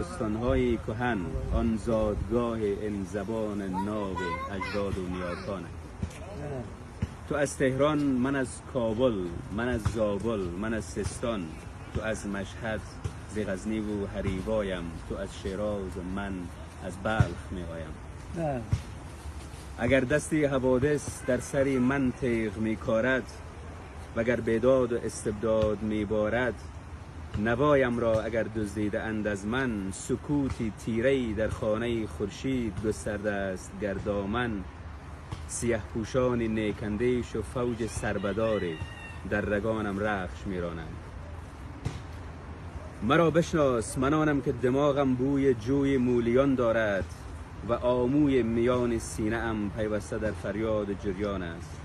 داستانهای کهن، آن زادگاه این زبان ناب اجداد و نیاکانه. تو از تهران، من از کابل، من از زابل، من از سیستان، تو از مشهد ز غزنی و حریوایم، تو از شیراز من از بلخ می آیم. اگر دستی حوادث در سری من تیغ می کارد، وگر بیداد و استبداد می بارد، نوایم را اگر دزدیده اند از من، سکوتی تیره‌ای در خانه خورشید گسترده است گردامن. سیه پوشان نیکندیش و فوج سربداری در رگانم رخش میرانند. مرا بشناس، من آنم که دماغم بوی جوی مولیان دارد و آموی میان سینه ام پیوسته در فریاد جریان است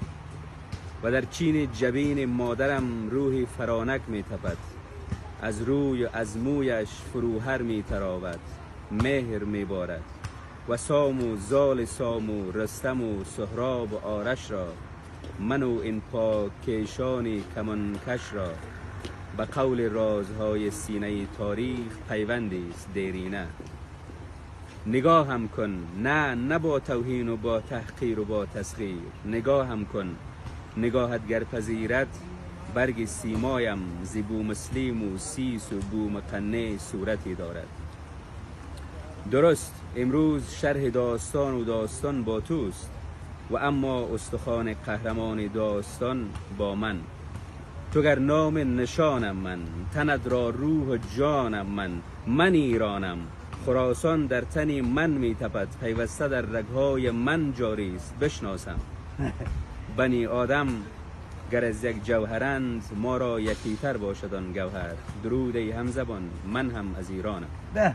و در چین جبین مادرم روحی فرانک می تپد. از روی از مویش فروهر می تراود، مهر می بارد و سام و زال سام و رستم و سهراب و آرش را، من و این پاکیشان کمانکش را، به قول رازهای سینه تاریخ پیوندی است دیرینه. نگاهم کن، نه با توهین و با تحقیر و با تسخیر، نگاهم کن، نگاهت گر پذیرد برگ سیمایم ز بومسلم و سیس و بومقنه صورتی دارد. درست امروز شرح داستان و داستان با توست و اما استخوان قهرمان داستان با من. تو گر نام نشانم من، تنت را روح و جانم من ایرانم. خراسان در تنی من می تپد، پیوسته در رگهای من جاری است. بشناسم بنی آدم گر از یک جوهرند، ما را یکیتر باشد آن گوهر. درود ای همزبان، من هم از ایرانم. به